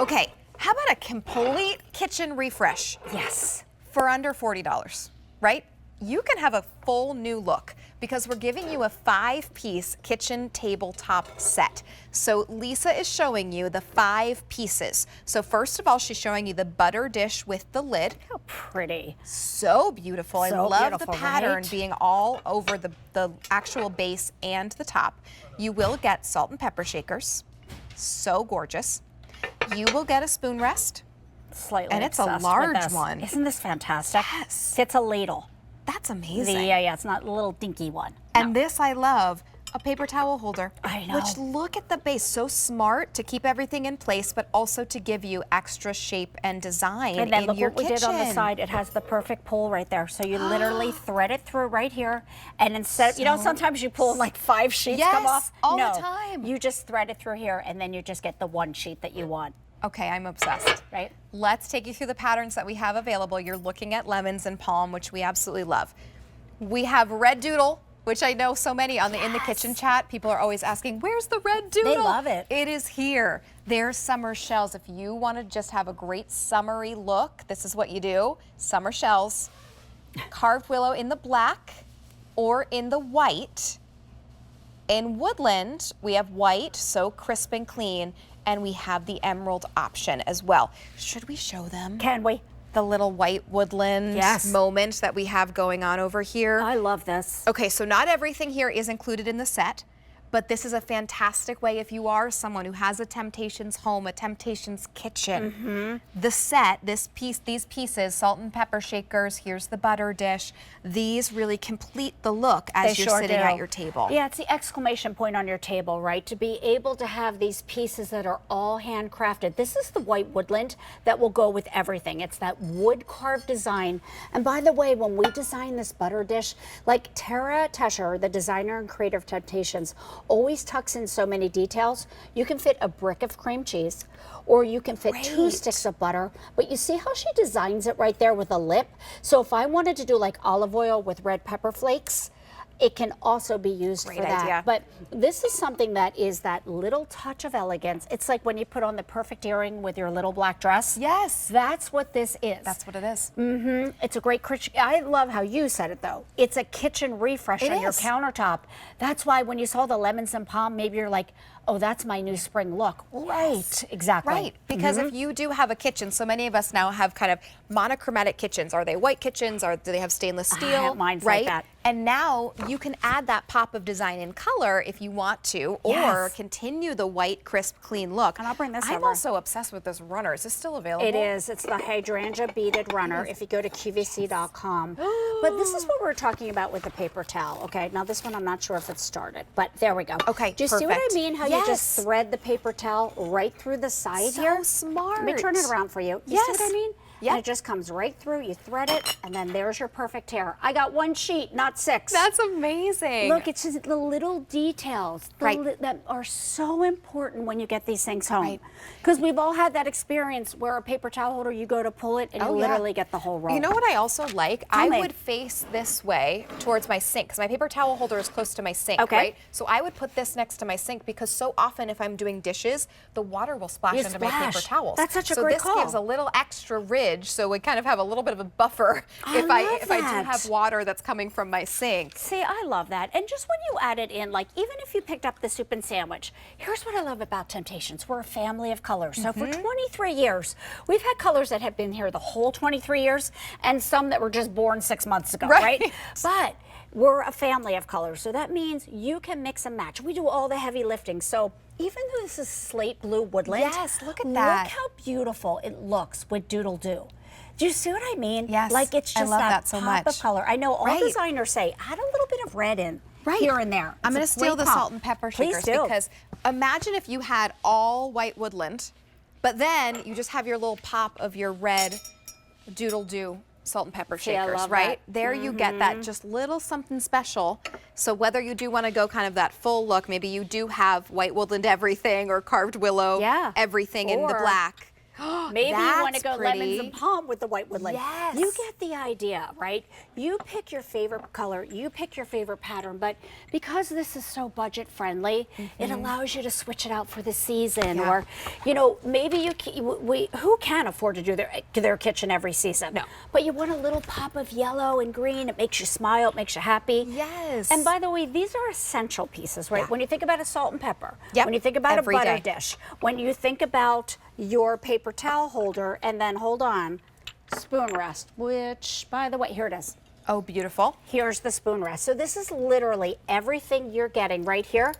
Okay, how about a complete kitchen refresh? Yes. For under $40, right? You can have a full new look because we're giving you a 5-piece kitchen tabletop set. So Lisa is showing you the 5 pieces. So first of all, she's showing you the butter dish with the lid. How pretty. So beautiful. I So love beautiful, the pattern right? being all over the actual base and the top. You will get salt and pepper shakers. So gorgeous. You will get a spoon rest. Slightly And it's a obsessed with large this. one. Isn't this fantastic? Yes. It's a ladle. That's amazing. Yeah, it's not a little dinky one. And this I love, a paper towel holder. I know. Which, look at the base, so smart to keep everything in place, but also to give you extra shape and design And then in look your what we did on the kitchen. side. It has the perfect pull right there. So you literally thread it through right here. And instead, you know, sometimes you pull like 5 sheets come off. all No, the time. you just thread it through here and then you just get the one sheet that you want. Okay, I'm obsessed. Right? Let's take you through the patterns that we have available. You're looking at lemons and palm, which we absolutely love. We have red doodle, which I know so many on the in the kitchen chat, people are always asking, where's the red doodle? They love it. It is here. There's summer shells. If you want to just have a great summery look, this is what you do. Summer shells, carved willow in the black or in the white. In woodland, we have white, so crisp and clean, and we have the emerald option as well. Should we show them? Can we? The little white woodland moment that we have going on over here. I love this. Okay, so not everything here is included in the set, but this is a fantastic way if you are someone who has a Temp-tations home, a Temp-tations kitchen. The set, these pieces, salt and pepper shakers, here's the butter dish, these really complete the look as you're sitting at your table. Yeah, it's the exclamation point on your table, right? To be able to have these pieces that are all handcrafted. This is the white woodland that will go with everything. It's that wood carved design. And by the way, when we designed this butter dish, like Tara Tesher, the designer and creator of Temp-tations, always tucks in so many details. You can fit a brick of cream cheese, or you can fit 2 sticks of butter. But you see how she designs it right there with a lip? So if I wanted to do like olive oil with red pepper flakes, it can also be used for that. idea. But this is something that is that little touch of elegance. It's like when you put on the perfect earring with your little black dress. Yes. That's what this is. That's what it is. It's a great kitchen. I love how you said it though. It's a kitchen refresh on your countertop. That's why when you saw the lemons and palm, maybe you're like, oh, that's my new spring look. Right, exactly. Right, because if you do have a kitchen, so many of us now have kind of monochromatic kitchens. Are they white kitchens, or do they have stainless steel? Mine's right? like that. And now you can add that pop of design in color if you want to, or continue the white, crisp, clean look. And I'll bring this I'm over. also obsessed with this runner. Is this still available? It is. It's the hydrangea beaded runner if you go to QVC.com. But this is what we're talking about with the paper towel. Okay, now this one I'm not sure if it's started, but there we go. Okay, do you see what I perfect. mean? How you just thread the paper towel right through the side here? So smart. Let me turn it around for you. You see what I mean? Yeah. And it just comes right through, you thread it, and then there's your perfect tear. I got 1 sheet, not 6. That's amazing. Look, it's just the little details that are so important when you get these things home. Because we've all had that experience where a paper towel holder, you go to pull it and you literally get the whole roll. You know what I also like? Tell me. I would face this way towards my sink, because my paper towel holder is close to my sink, right? So I would put this next to my sink, because so often if I'm doing dishes, the water will splash into my paper towels. That's such a great call. So this gives a little extra ridge, so we kind of have a little bit of a buffer if I do have water that's coming from my sink. See, I love that. And just when you add it in, like even if you picked up the soup and sandwich, here's what I love about Temp-tations. We're a family of colors. So for 23 years, we've had colors that have been here the whole 23 years, and some that were just born 6 months ago, right? But we're a family of colors, so that means you can mix and match. We do all the heavy lifting. So even though this is slate blue woodland, look at that. Look how beautiful it looks with Doodle Doo. Do you see what I mean? Yes, like it's just I love that so pop much. of color. I know all designers say add a little bit of red in here and there. I'm going to steal the salt and pepper shakers, because imagine if you had all white woodland, but then you just have your little pop of your red Doodle Doo salt and pepper shakers, right? There you get that just little something special. So whether you do want to go kind of that full look, maybe you do have white woodland everything or carved willow everything in the black. Maybe you want to That's go lemons pretty. and palm with the white woodland. Yes. You get the idea, right? You pick your favorite color, you pick your favorite pattern, but because this is so budget friendly, it allows you to switch it out for the season. Yeah. Or, you know, maybe who can afford to do their kitchen every season? No. But you want a little pop of yellow and green. It makes you smile, it makes you happy. Yes. And by the way, these are essential pieces, right? Yeah. When you think about a salt and pepper, Yep. when you think about Every a butter day. dish, when you think about your paper towel holder, and then hold on, spoon rest, which, by the way, here it is. Oh, beautiful. Here's the spoon rest. So this is literally everything you're getting right here.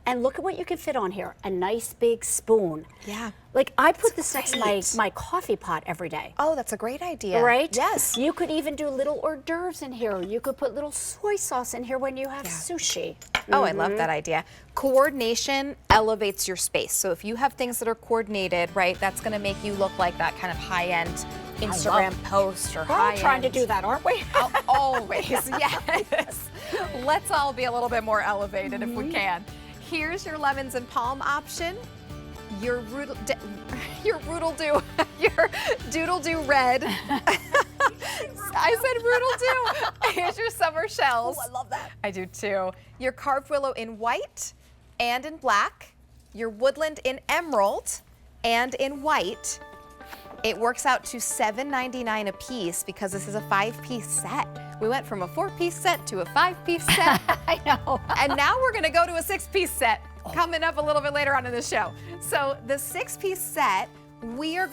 And look at what you can fit on here. A nice big spoon. Yeah. Like I put this next to great. my coffee pot every day. Oh, that's a great idea. Right? Yes. You could even do little hors d'oeuvres in here. You could put little soy sauce in here when you have Yeah. sushi. Oh, I love that idea. Coordination elevates your space. So if you have things that are coordinated, right, that's going to make you look like that kind of high-end Instagram post or We're all high-end. trying to do that, aren't we? Always, yes. Let's all be a little bit more elevated if we can. Here's your lemons and palm option. Your doodle-do red. I said roodle-do. Here's your summer shells. Oh, I love that. I do too. Your carved willow in white and in black. Your woodland in emerald and in white. It works out to $7.99 a piece because this is a 5-piece set. We went from a 4-piece set to a 5-piece set. I know. And now we're gonna go to a 6-piece set coming up a little bit later on in the show. So the 6-piece set, we are